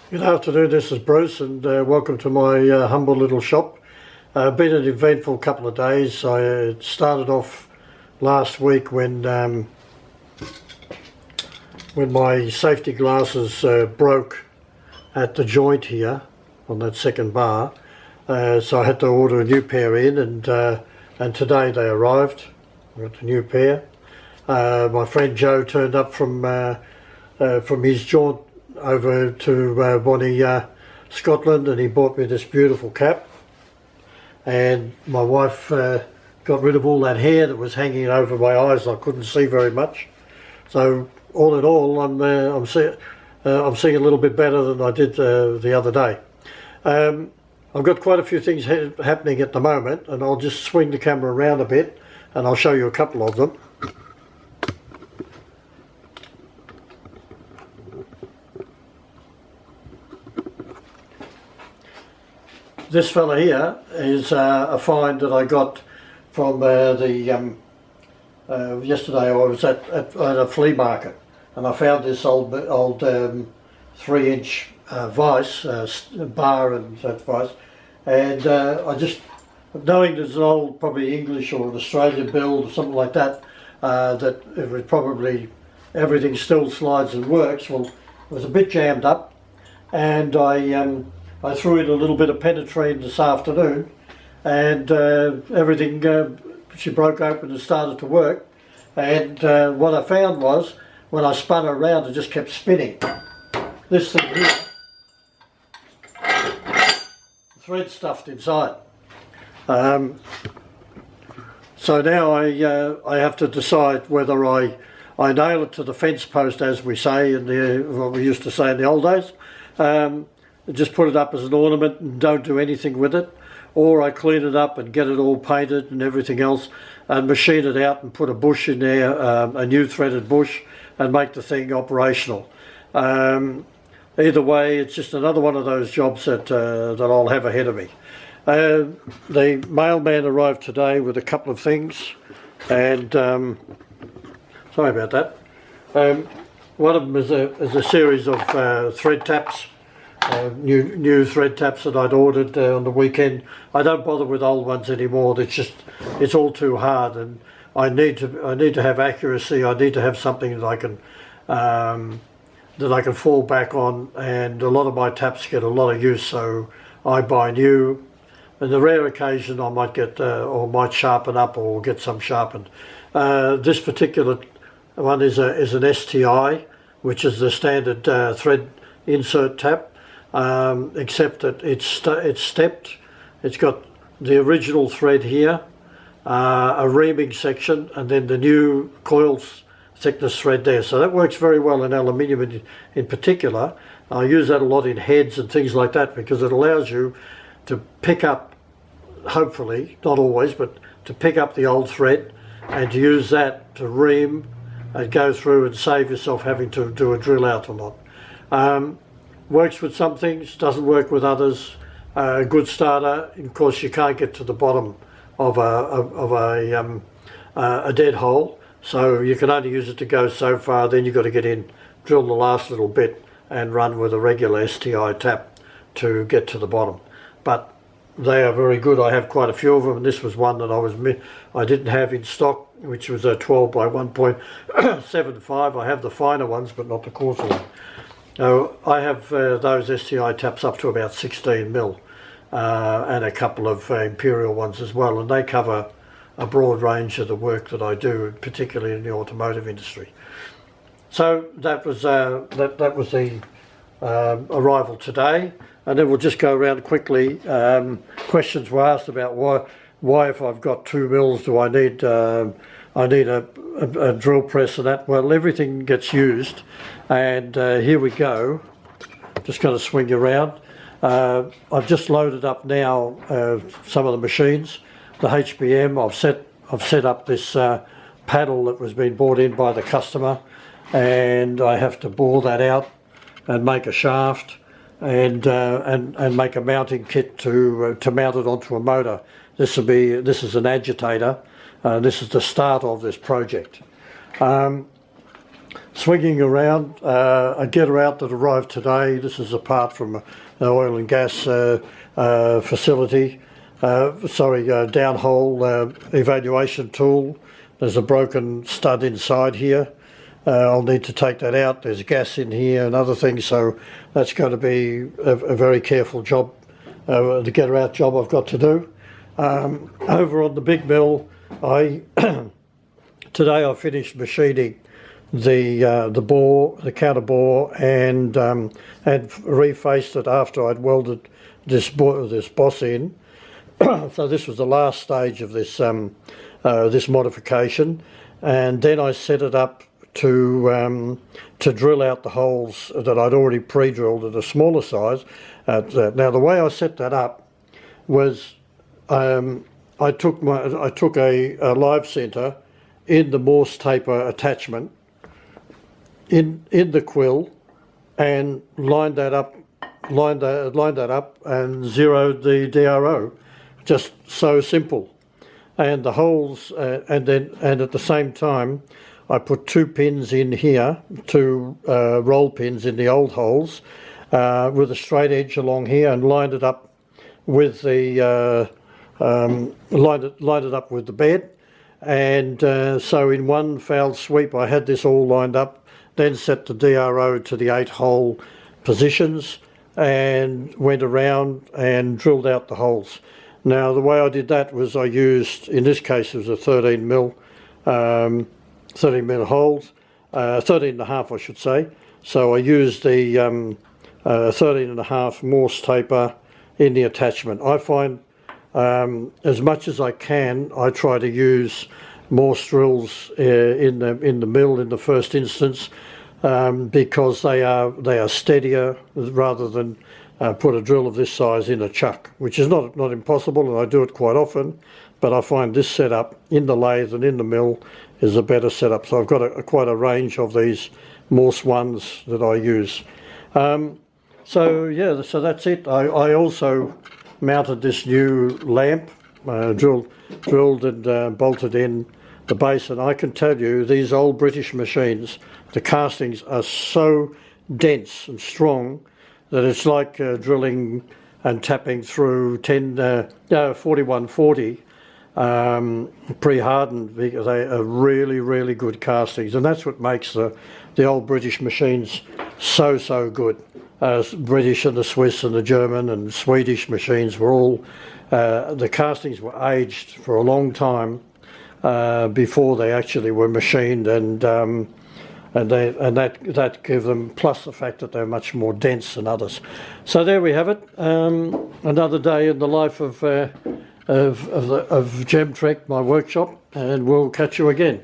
Good afternoon, this is Bruce and welcome to my humble little shop. Been an eventful couple of days. I started off last week when my safety glasses broke at the joint here on that second bar. So I had to order a new pair in and today they arrived. I got the new pair. My friend Joe turned up from his jaunt over to Bonnie, Scotland, and he bought me this beautiful cap. And my wife got rid of all that hair that was hanging over my eyes. I couldn't see very much. So all in all, I'm seeing a little bit better than I did the other day. I've got quite a few things happening at the moment, and I'll just swing the camera around a bit, and I'll show you a couple of them. This fella here is a find that I got from yesterday. I was at a flea market and I found this old 3-inch vice, bar and that vice, and I just, knowing there's an old probably English or an Australian build or something like that, that it was probably everything still slides and works. Well, it was a bit jammed up, and I threw in a little bit of penetrating this afternoon, and everything, she broke open and started to work. And what I found was, when I spun her around, it just kept spinning. This thing here, thread stuffed inside. So now I have to decide whether I nail it to the fence post, as we say what we used to say in the old days. Just put it up as an ornament and don't do anything with it, or I clean it up and get it all painted and everything else and machine it out and put a bush in there, a new threaded bush, and make the thing operational. Either way, it's just another one of those jobs that I'll have ahead of me. The mailman arrived today with a couple of things, and sorry about that. One of them is a series of thread taps. New thread taps that I'd ordered on the weekend. I don't bother with old ones anymore. It's all too hard, and I need to have accuracy. I need to have something that I can fall back on, and a lot of my taps get a lot of use, so I buy new. On the rare occasion I might get or might sharpen up or get some sharpened. This particular one is an STI, which is the standard thread insert tap. Except that it's stepped. It's got the original thread here, a reaming section, and then the new coil thickness thread there. So that works very well in aluminium in particular. I use that a lot in heads and things like that because it allows you to pick up, hopefully, not always, but to pick up the old thread and to use that to ream and go through and save yourself having to do a drill out a lot. Works with some things, doesn't work with others. Good starter. Of course, you can't get to the bottom of a dead hole, so you can only use it to go so far. Then you've got to get in, drill the last little bit, and run with a regular STI tap to get to the bottom. But they are very good. I have quite a few of them, and this was one that I didn't have in stock, which was a 12 by 1.75. I have the finer ones, but not the coarser one. I have those STI taps up to about 16 mil and a couple of imperial ones as well, and they cover a broad range of the work that I do, particularly in the automotive industry. So that was the arrival today, and then we'll just go around quickly. Questions were asked about why if I've got 2 mils do I need a drill press and that. Well, everything gets used, and here we go. Just going to swing around. I've just loaded up now some of the machines. The HBM, I've set up this paddle that was being brought in by the customer, and I have to bore that out and make a shaft and make a mounting kit to mount it onto a motor. This is an agitator. This is the start of this project. swinging around a getter out that arrived today. This is a part from an oil and gas facility. Downhole evaluation tool. There's a broken stud inside here. I'll need to take that out. There's gas in here and other things, so that's going to be a very careful job, the getter out job I've got to do. Over on the big mill, today I finished machining the bore, the counter bore, and refaced it after I'd welded this boss in. So this was the last stage of this this modification, and then I set it up to drill out the holes that I'd already pre-drilled at a smaller size. Now the way I set that up was I took a live center in the morse taper attachment in the quill and lined that up and zeroed the DRO. Just so simple. And the holes, and at the same time, I put 2 pins in here, 2 roll pins in the old holes, with a straight edge along here, and lined it up with the lined it up with the bed. And so in one foul sweep, I had this all lined up. Then set the DRO to the 8 hole positions, and went around and drilled out the holes. Now the way I did that was I used, in this case it was a 13 mil holes, 13 and a half I should say. So I used the 13 and a half morse taper in the attachment. I find as much as I can, I try to use morse drills in the mill in the first instance, because they are steadier rather than put a drill of this size in a chuck, which is not impossible, and I do it quite often, but I find this setup in the lathe and in the mill is a better setup. So I've got quite a range of these morse ones that I use. So that's it. I also mounted this new lamp, drilled and bolted in the base, and I can tell you these old British machines, the castings are so dense and strong that it's like drilling and tapping through 4140 pre-hardened, because they are really good castings, and that's what makes the old British machines so good. British and the Swiss and the German and Swedish machines were all, the castings were aged for a long time before they actually were machined, and that gave them, plus the fact that they're much more dense than others. So there we have it. Another day in the life of Gemtrek, my workshop, and we'll catch you again.